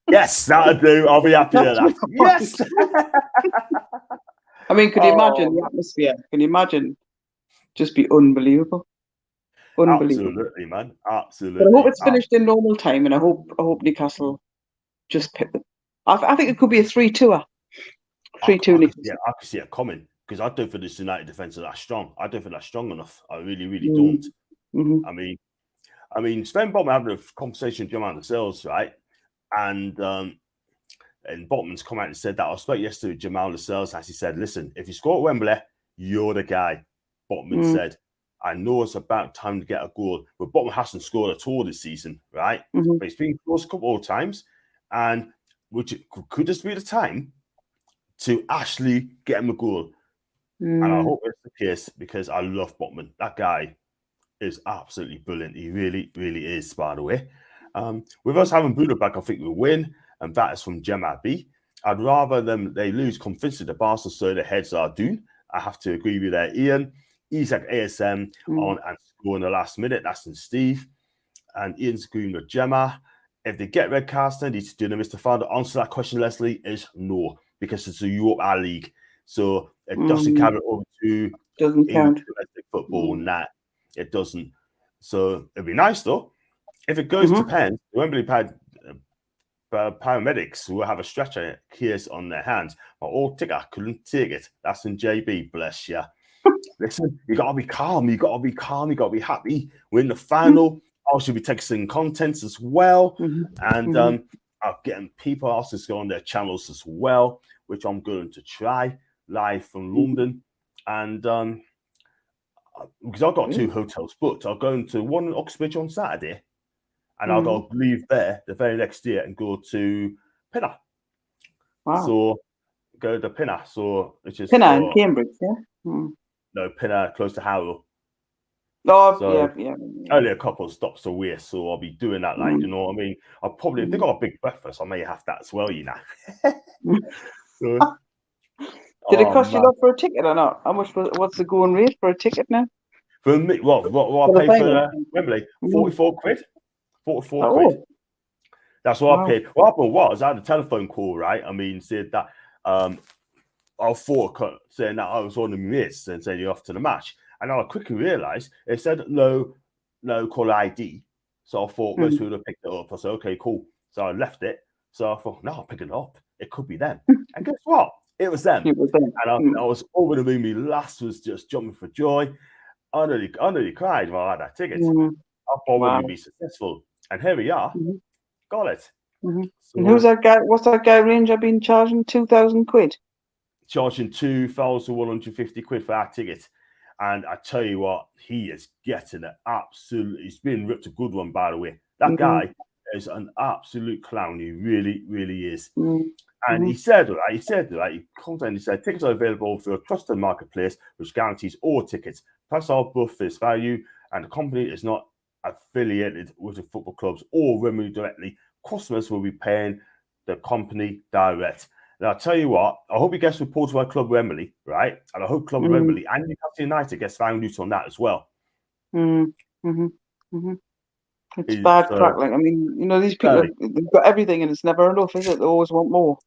Yes, that'll do. I'll be happy with that. Yes! I mean, could you imagine the atmosphere? Can you imagine? Just be unbelievable. Absolutely, man. Absolutely. But I hope it's finished in normal time, and I hope Newcastle just pick them. I think it could be a 3-2. 3-2 Newcastle. Yeah, I can see it coming, because I don't think this United defence is that strong. I don't think that's strong enough. I really, really don't. I mean, Sven Botman having a conversation with Jamal Lascelles, right? And Botman's come out and said that. I spoke yesterday with Jamal Lascelles, as he said, listen, if you score at Wembley, you're the guy. Botman said, I know it's about time to get a goal, but Botman hasn't scored at all this season, right? But he's been close a couple of times, and could this be the time to actually get him a goal? And I hope it's the case, because I love Botman. That guy is absolutely brilliant. He really, really is, by the way. With us having Bruno back, I think we'll win, and that is from Gemma B. I'd rather they lose convincingly to Barca, so their heads are Toon. I have to agree with that, Ian. Isak ASM on and score in the last minute. That's from Steve. And Ian's agreeing with Gemma. If they get red cards, they need to do them. Mr. Founder, answer that question, Leslie, is no, because it's a Europa League. So it doesn't carry over to domestic football. Nah, it doesn't. So it'd be nice, though. If it goes to pens, Wembley paramedics who will have a stretcher case on their hands. My old ticker couldn't take it. That's in JB, bless you. Listen, you got to be calm. You got to be calm. You got to be happy. We're in the final. I should be texting contents as well. And I'm getting people else to go on their channels as well, which I'm going to try live from London. And because I've got 2 hotels booked, I'll go into one in Oxbridge on Saturday. And I'll go leave there the very next day and go to Pinner. Wow. So go to Pinner. So which is Pinner in Cambridge, yeah? No, Pinner close to Harrow. Oh, So yeah. only a couple of stops away, so I'll be doing that. Like, you know what I mean? I'll probably, if they got a big breakfast, I may have that as well, you know. So, Did it oh cost you a man, lot for a ticket or not? How much what's the going rate for a ticket now? for me, what For I the paid for final? Wembley, Mm. 44 quid, 44 quid. Oh, That's what I wow. paid. What happened was I had a telephone call, right? I mean, said that I thought saying that I was on the miss and saying you're off to the match, and I quickly realised it said no caller ID. So I thought most Mm. people would have picked it up. I said, okay, cool. So I left it. So I thought, no, I'll pick it up. It could be them. And guess what? It was them. It was then. And I was over the moon. My lass was just jumping for joy. I nearly cried when I had that ticket. Mm. I thought Wow. we'd be successful. And here we are. Mm-hmm. Got it. Mm-hmm. And who's So that guy? What's that guy Ranger been charging? 2,000 quid. charging 2,150 quid for our ticket. And I tell you what, he is getting it absolutely. He's been ripped a good one, by the way. That guy is an absolute clown. He really, really is. And he said, he comes in, he said, tickets are available through a trusted marketplace, which guarantees all tickets. Prices are above face value, and the company is not affiliated with the football clubs or Wembley directly. Customers will be paying the company direct. Now, I'll tell you what, I hope he gets reported by Club Wembley, right? And I hope Club Wembley and Newcastle United gets found out on that as well. It's bad crack. Like, I mean, you know, these people, they've got everything and it's never enough, is it? They always want more.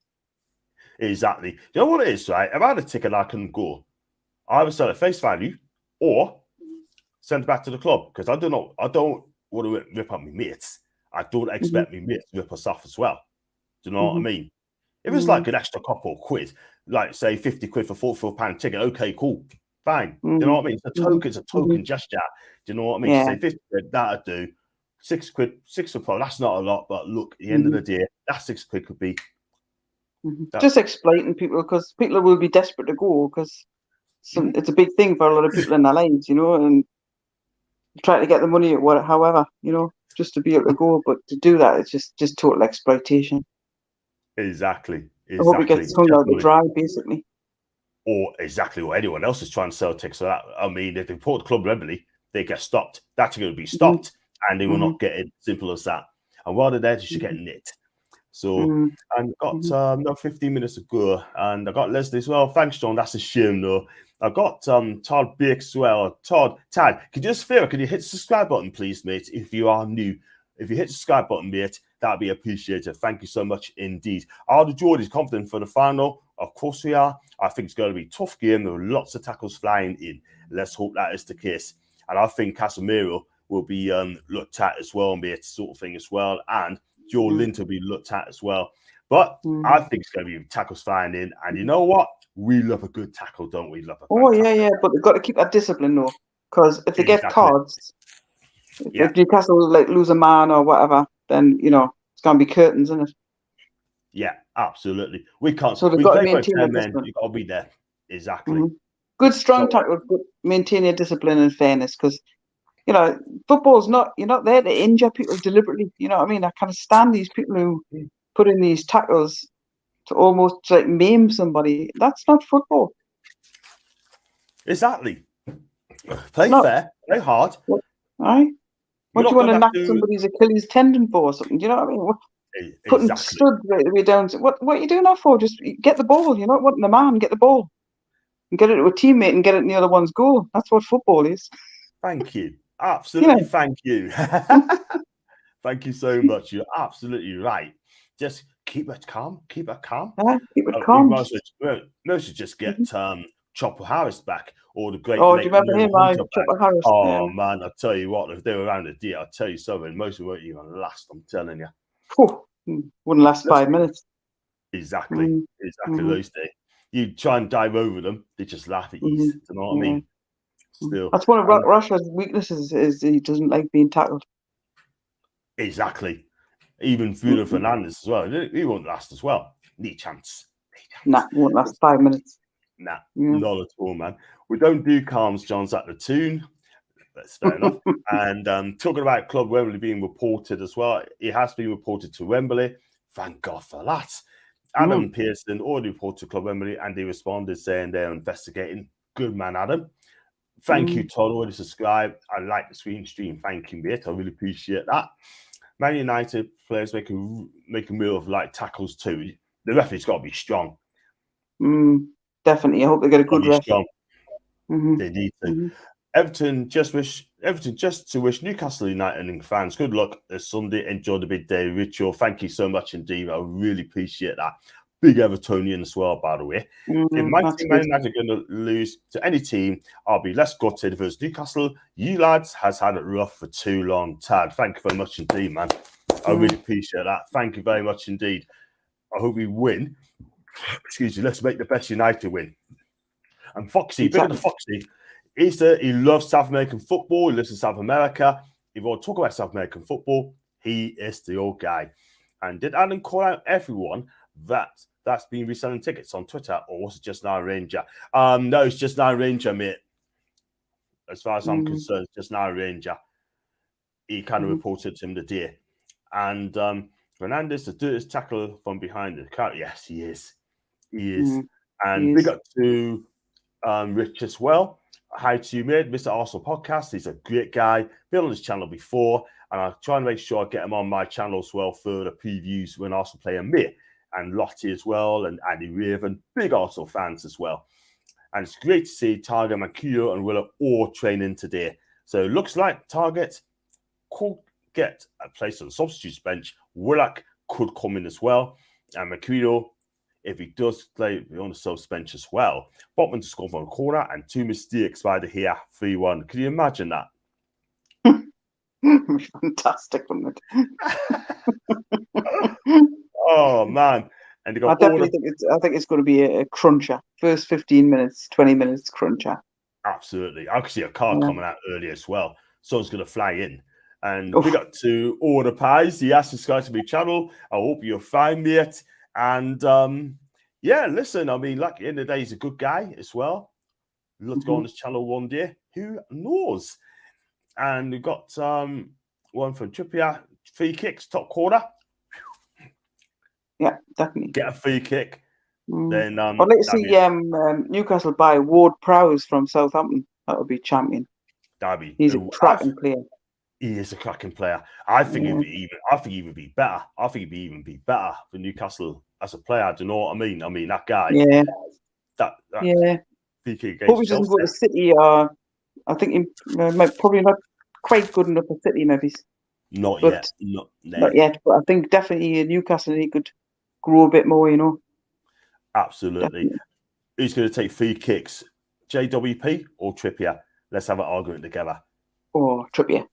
Exactly. You know what it is, right? If I had a ticket I can go, I either sell at face value or send it back to the club, because I don't want to rip up my mates. I don't expect my mates to rip us off as well. Do you know what I mean? If it's like an extra couple of quid, like say 50 quid for £44 ticket, okay, cool, fine. Do you know what I mean? It's a token gesture. Do you know what I mean? Yeah. Say 50 quid, that'd do. 6 quid, 6 or 4, that's not a lot, but look, at the end of the day, that 6 quid could be just exploiting people, because people will be desperate to go, because it's a big thing for a lot of people in their lives, you know, and trying to get the money at however, you know, just to be able to go. But to do that, it's just total exploitation. Exactly. I hope it gets hung out to dry, basically. Or exactly what anyone else is trying to sell tickets. So that, I mean, if they report Club Wembley, they get stopped. That's going to be stopped, and they will not get it. Simple as that. And while they're there, they should get nicked. So, and got another 15 minutes to go, and I got Leslie as well. Thanks, John. That's a shame, though. I got Todd Bix as well. Tad, could you just could you hit the subscribe button, please, mate, if you are new? If you hit the subscribe button, mate, that'd be appreciated. Thank you so much indeed. Are the Geordies confident for the final? Of course we are. I think it's going to be a tough game. There are lots of tackles flying in. Let's hope that is the case. And I think Casemiro will be looked at as well, mate, sort of thing as well. And Joe Lint will be looked at as well. But I think it's going to be tackles flying in. And you know what? We love a good tackle, don't we? Love a yeah. But they've got to keep that discipline, though. Because if they get cards, if Newcastle lose a man or whatever, then, you know, it's going to be curtains, isn't it? Yeah, absolutely. We can't. So they've got to maintain their discipline. You've got to be there. Exactly. Good, strong tackle. Maintain your discipline and fairness, because, you know, football's you're not there to injure people deliberately. You know what I mean? I kind of stand these people who put in these tackles to almost like maim somebody. That's not football. Exactly. Play fair, play hard. Right? What do you want to knock somebody's Achilles tendon for or something? Do you know what I mean? Putting studs right the way down. What are you doing that for? Just get the ball. You're not wanting the man. Get the ball. And get it to a teammate and get it in the other one's goal. That's what football is. Thank you. Absolutely. Thank you. Thank you so much. You're absolutely right. Just keep it calm. Keep it calm. Keep it calm. Most just get Chopper Harris back, or the great. Oh, do you remember him? Chopper Harris. Oh man, I tell you what, if they were around the day, I'll tell you something. Most of them won't even last. I'm telling you. Wouldn't last 5 minutes. Exactly. Those days. You try and dive over them, they just laugh at you. Do you know what I mean? Still, that's one of Russia's weaknesses, is he doesn't like being tackled. Exactly. Even Bruno Fernandes as well. He won't last as well. Need chance. Nah, won't last 5 minutes. Nah, not at all, man. We don't do calms, John's at the Toon. That's fair enough. And talking about Club Wembley being reported as well, it has been reported to Wembley. Thank God for that. Adam Pearson already reported to Club Wembley, and they responded saying they're investigating. Good man, Adam. Thank you, Todd. Already subscribe. I like the stream. Thank you, mate. I really appreciate that. Man United players make a meal of like tackles too. The referee's got to be strong. Definitely. I hope they get a good ref. They need to. Everton just to wish Newcastle United fans good luck this Sunday. Enjoy the big day ritual. Thank you so much indeed. I really appreciate that. Big Evertonian as well, by the way. If my team Man United are going to lose to any team, I'll be less gutted versus Newcastle. You lads has had it rough for too long. Tad, thank you very much indeed, man. I really appreciate that. Thank you very much indeed. I hope we win. Excuse me. Let's make the best United win. And Foxy, bigger than Foxy. He loves South American football. He lives in South America. If you want to talk about South American football, he is the old guy. And did Alan call out everyone that's been reselling tickets on Twitter, or was it just Nine Ranger? No, it's just Nine Ranger, mate. As far as I'm concerned, it's just Nine Ranger. He kind of reported to him the day. And Fernandez to do his tackle from behind the car. Yes, he is. He is. And big up to Rich as well. Hi to you, mate. Mr. Arsenal Podcast. He's a great guy. Been on this channel before, and I'll try and make sure I get him on my channel as well for the previews when Arsenal play a mate. And Lottie as well, and Andy Raven, big Arsenal fans as well. And it's great to see Target, Mancuso, and Willock all training today. So it looks like Target could get a place on the substitutes bench. Willock could come in as well. And Mancuso, if he does play on the subs bench as well. Botman to score from a corner, and 2 mistakes by the here, 3-1. Can you imagine that? Fantastic, wouldn't it? Oh man! And they got I think it's going to be a cruncher. First 15 minutes, 20 minutes cruncher. Absolutely. I could see a car coming out early as well. Someone's going to fly in. And big up to all the pies. He asked subscribe to my channel. I hope you're fine, mate. And yeah, listen. I mean, like at the end of the day, he's a good guy as well. Love to go on this channel one day. Who knows? And we've got one from Trippier. Free kicks, top corner. Yeah, definitely. Get a free kick. Then I'd like to see Newcastle buy Ward Prowse from Southampton. That would be champion. He's a cracking player. He is a cracking player. I think he would be better. I think he'd even be better for Newcastle as a player. Do you know what I mean? I mean that guy. Yeah. Free kick Hope he doesn't go to City. I think he might probably not quite good enough for City, maybe. Not yet. Not yet. But I think definitely in Newcastle he could grow a bit more, you know. Absolutely. Definitely. Who's going to take free kicks? JWP or Trippier? Let's have an argument together. Oh, Trippier.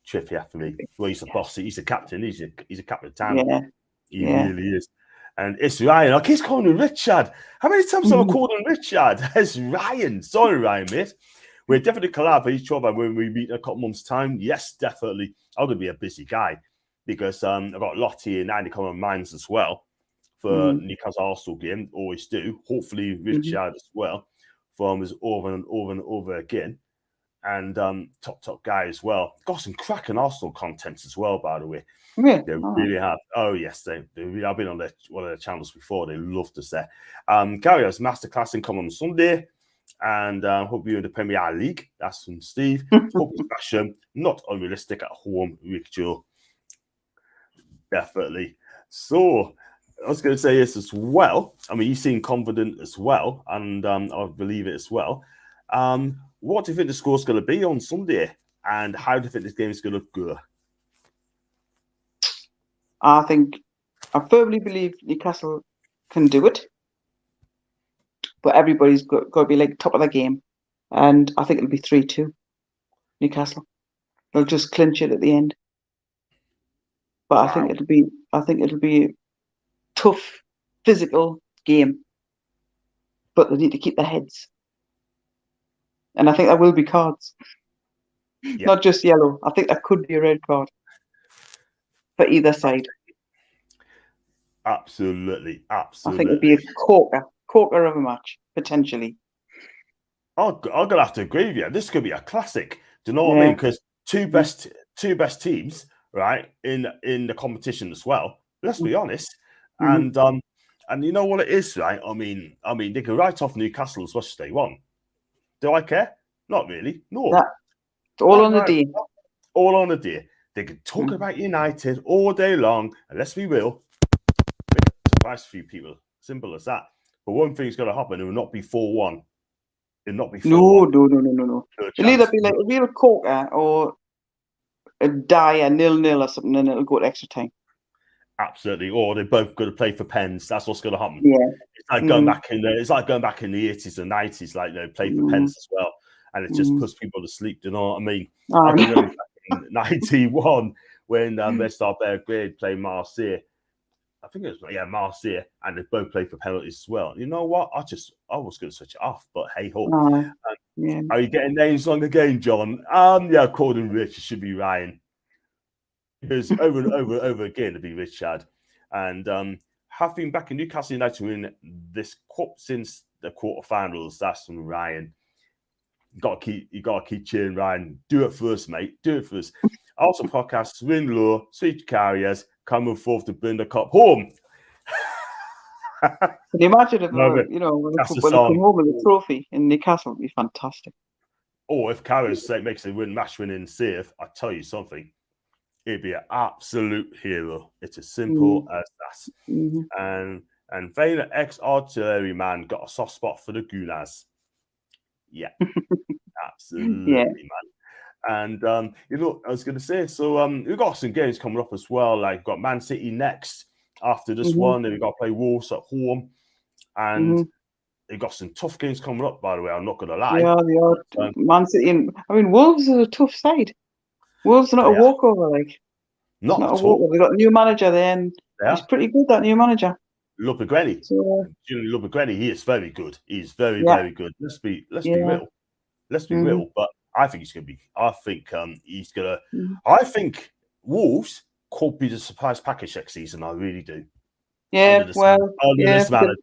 Trippier for me. Well, he's the boss. He's the captain. He's a captain of town. Yeah. He really is. And it's Ryan. I keep calling him Richard. How many times have I called him Richard? It's Ryan. Sorry, Ryan, mate. We're definitely collab for each other when we meet in a couple months' time. Yes, definitely. I'm going to be a busy guy because I've got Lottie and Andy coming on minds as well for Newcastle Arsenal game. Always do. Hopefully, Richard as well from us over and over and over again. And top guy as well. Got some cracking Arsenal content as well, by the way. Really? They really have. Oh, yes. I've been on one of their channels before. They loved us there. Carrier's masterclass income on Sunday. And hope you're in the Premier League. That's from Steve. Hope it's fashion. Not unrealistic at home, Rick Joe. Definitely. So, I was going to say this as well. I mean, you seem confident as well. And I believe it as well. What do you think the score's going to be on Sunday? And how do you think this game is going to go? I firmly believe Newcastle can do it. But everybody's got to be like top of the game. And I think it'll be 3-2 Newcastle. They'll just clinch it at the end. But I think it'll be a tough, physical game. But they need to keep their heads. And I think there will be cards. Yeah. Not just yellow. I think there could be a red card for either side. Absolutely. I think it'd be a corker of a match, potentially. I'm going to have to agree with you. This could be a classic. Do you know what I mean? Because two best teams, right, in the competition as well. Let's be honest. And you know what it is, right? I mean, they can write off Newcastle as much as they want. Do I care? Not really. No. Nah, it's all on the day. All on the day. They can talk about United all day long, and let's be real, surprise a few people. Simple as that. But one thing's going to happen: it will not be 4-1. It'll not be 4-1. No. It'll either be like a real corker or a die, a 0-0 or something, and it'll go to extra time. Absolutely. Or they're both going to play for pens. That's what's going to happen. Yeah. It's like going back in the. It's like going back in the 80s and 90s, like play for pens as well, and it just puts people to sleep. Do you know what I mean? I can remember back in '91 when Red Star Belgrade played Marseille. I think it was Marseille, and they both played for penalties as well. You know what? I was going to switch it off, but hey ho. Are you getting names on the game, John? Yeah, according to Rich, it should be Ryan. Because over and over again, it'd be Richard. And have been back in Newcastle United in this cup since the quarterfinals. That's from Ryan. You gotta keep cheering, Ryan. Do it first, mate. Do it first. Also, podcast, win low, sweet carriers, coming forth to bring the cup home. Can you imagine if when they come home with a trophy in Newcastle? It'd be fantastic. Or if Carriers makes a match winning save, I tell you something. It'd be an absolute hero. It's as simple as that. And Vayner, ex-artillery man, got a soft spot for the Gunners. Yeah, absolutely, man. And I was going to say, so we've got some games coming up as well. Like we've got Man City next after this one. Then we've got to play Wolves at home, and they've got some tough games coming up. By the way, I'm not going to lie. Yeah, they are. Man City. Wolves are a tough side. Wolves are not a walkover, like. Not a at all. Walkover. They've got a new manager there, and he's pretty good. That new manager. Lupagrenny. Julian Lupagrenny, he is very good. He's very, very good. Let's be real. Let's be real. But I think he's going to be. I think he's going to. I think Wolves could be the surprise package next season. I really do. Yeah, this manager.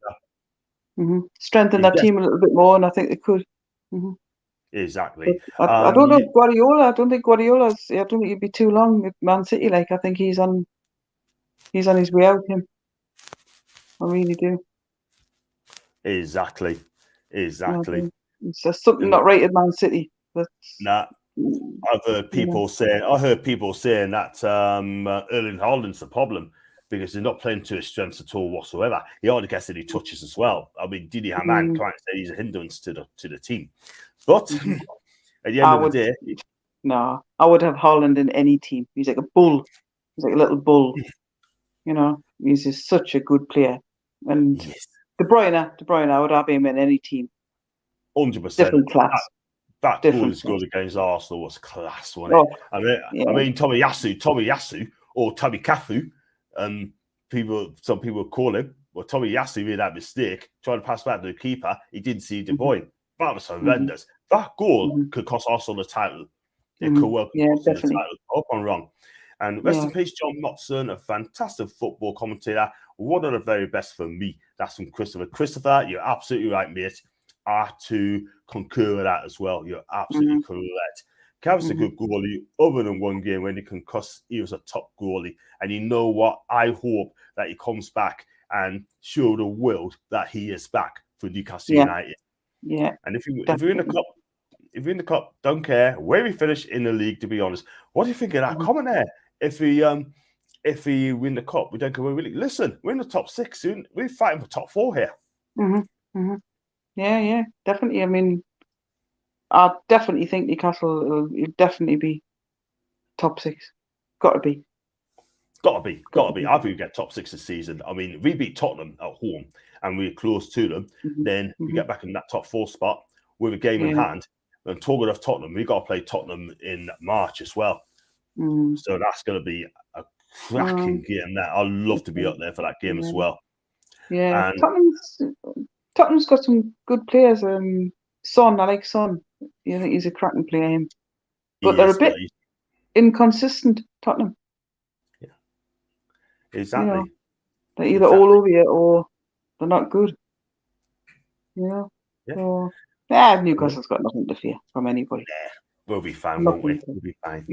Strengthen that team a little bit more, and I think they could. Exactly. I don't know Guardiola. I don't think he'd be too long with Man City. Like I think he's on his way out. Him. I really do. Exactly. It's just something not right at Man City. I've heard people saying. I heard people saying that Erling Haaland's the problem because he's not playing to his strengths at all whatsoever. He hardly gets any touches as well. I mean, Didi Hamann can't say he's a hindrance to the team. But at the end of the day, I would have Haaland in any team. He's like a bull. He's like a little bull. He's just such a good player. And De Bruyne, I would have him in any team. 100%. Different class. That goal is good against Arsenal was class, wasn't it? I mean, Tomiyasu or Tommy Cafu, some people call him. Well, Tomiyasu made that mistake, trying to pass back to the keeper. He didn't see De Bruyne. That was horrendous. That goal could cost Arsenal the title. It could well cost the title. Hope I'm wrong. And rest in peace, John Motson, a fantastic football commentator. One of the very best for me. That's from Christopher. Christopher, you're absolutely right, mate. I have to concur with that as well. You're absolutely correct. Cav's a good goalie, other than one game when he was a top goalie. And you know what? I hope that he comes back and show the world that he is back for Newcastle United. Yeah. And if you're in the cup, don't care where we finish in the league. To be honest, what do you think of that comment there? If we win the cup, we don't go really. Listen, we're in the top 6 soon. We're fighting for top 4 here. Yeah, definitely. I mean, I definitely think Newcastle will definitely be top 6. Got to be. I think we get top 6 this season. I mean, we beat Tottenham at home and we're close to them. Then we get back in that top 4 spot with a game in hand. And talking of Tottenham, we got to play Tottenham in March as well. So that's going to be a cracking game. That I'd love to be up there for that game as well. Yeah, Tottenham's got some good players. Son, I like Son. I think he's a cracking player. But they're a bit inconsistent, Tottenham. Yeah, exactly. They're either all over you or they're not good. So, Newcastle's got nothing to fear from anybody. Yeah, we'll be fine, won't we? We'll be fine.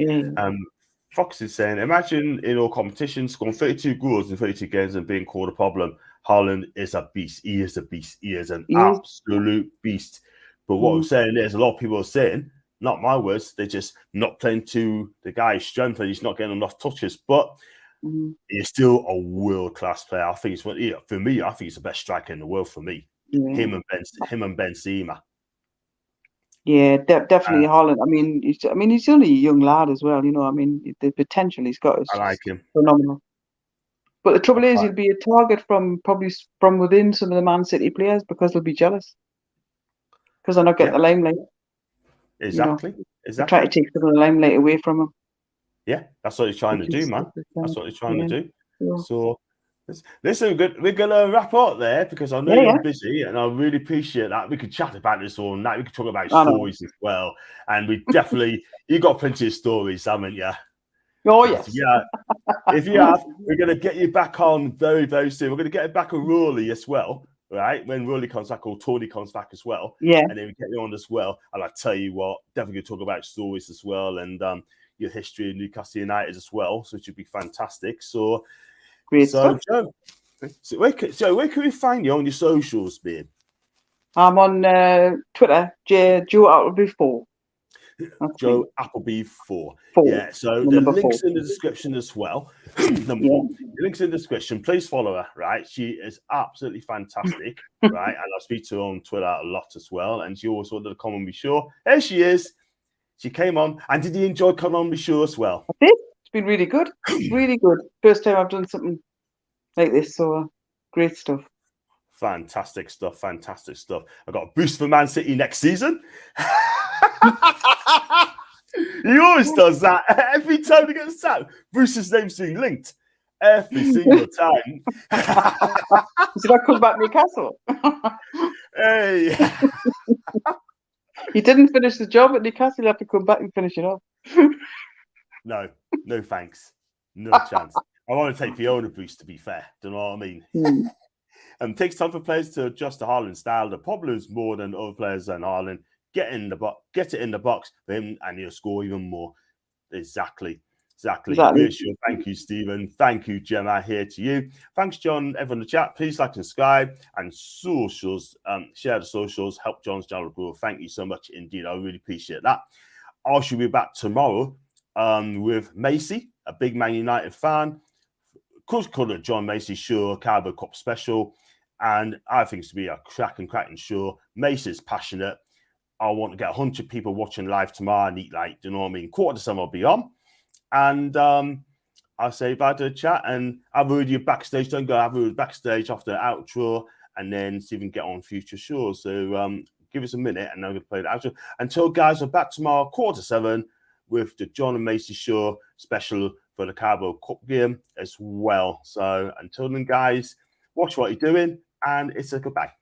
Fox is saying, imagine in all competitions scoring 32 goals in 32 games and being called a problem. Haaland is a beast. He is a beast. He is an absolute beast. But what I'm saying is, a lot of people are saying, not my words, they're just not playing to the guy's strength and he's not getting enough touches. But he's still a world-class player. I think it's for me, I think he's the best striker in the world for me. Him and Benzema. Yeah, definitely Haaland. I mean, he's only a young lad as well. You know, I mean, the potential he's got is I like him. Phenomenal. But the trouble is, he'll be a target probably from within some of the Man City players because they'll be jealous because they're not getting the limelight. Exactly. You know, exactly. Try to take some of the limelight away from him. Yeah, that's what he's trying to do, man. That's what he's trying to do. Yeah. So, listen, we're gonna wrap up there because I know you're busy, and I really appreciate that. We could chat about this all night. We could talk about stories as well, and we definitely you got plenty of stories, haven't you? Oh yes. Yeah. If you have, we're gonna get you back on very, very soon. We're gonna get it back on Rowley as well, right? When Rowley comes back or Tony comes back as well. Yeah. And then we get you on as well. And I tell you what, definitely gonna talk about stories as well, and your history of Newcastle United as well, so it should be fantastic. So, great stuff. Joe, where can we find you on your socials, babe? I'm on Twitter, Joe Appleby 4. Joe Appleby 4. Yeah, so the link's in the description as well. Number 4. The link's in the description. Please follow her, right? She is absolutely fantastic, right? And I speak to her on Twitter a lot as well. And she always wanted to come on Be Sure. There she is. She came on. And did you enjoy coming on Be Sure as well? I did. It's been really good. Really good. First time I've done something like this. So great stuff. Fantastic stuff. Fantastic stuff. I got a boost for Man City next season. He always does that. Every time he gets sacked, Bruce's name's being linked. Every single time. Did I come back to Newcastle? Hey. He didn't finish the job at Newcastle. He'll have to come back and finish it off. No thanks. No chance. I want to take Fiona Bruce, to be fair. Do you know what I mean? It takes time for players to adjust to Haaland's style. The problem is more than other players than Haaland. Get it in the box for him, and he'll score even more. Exactly. Great show. Thank you, Stephen. Thank you, Gemma. Here to you. Thanks, John. Everyone in the chat, please like and subscribe and socials. Share the socials. Help John's channel grow. Thank you so much indeed. I really appreciate that. I shall be back tomorrow with Macy, a big Man United fan. Of course, called it John Macy Show, Carabao Cup special. And I think it's to be a cracking show. Macy's passionate. I want to get 100 people watching live tomorrow and eat like, do you know what I mean? 7:15 I'll be on. And I'll say bye to the chat and have a radio backstage. Don't go have a radio backstage after the outro and then see if we can get on future shows. So give us a minute and I'm going to play the outro. Until guys, we're back tomorrow, 7:15 with the John and Macy Show special for the Carabao Cup game as well. So until then, guys, watch what you're doing and it's a goodbye.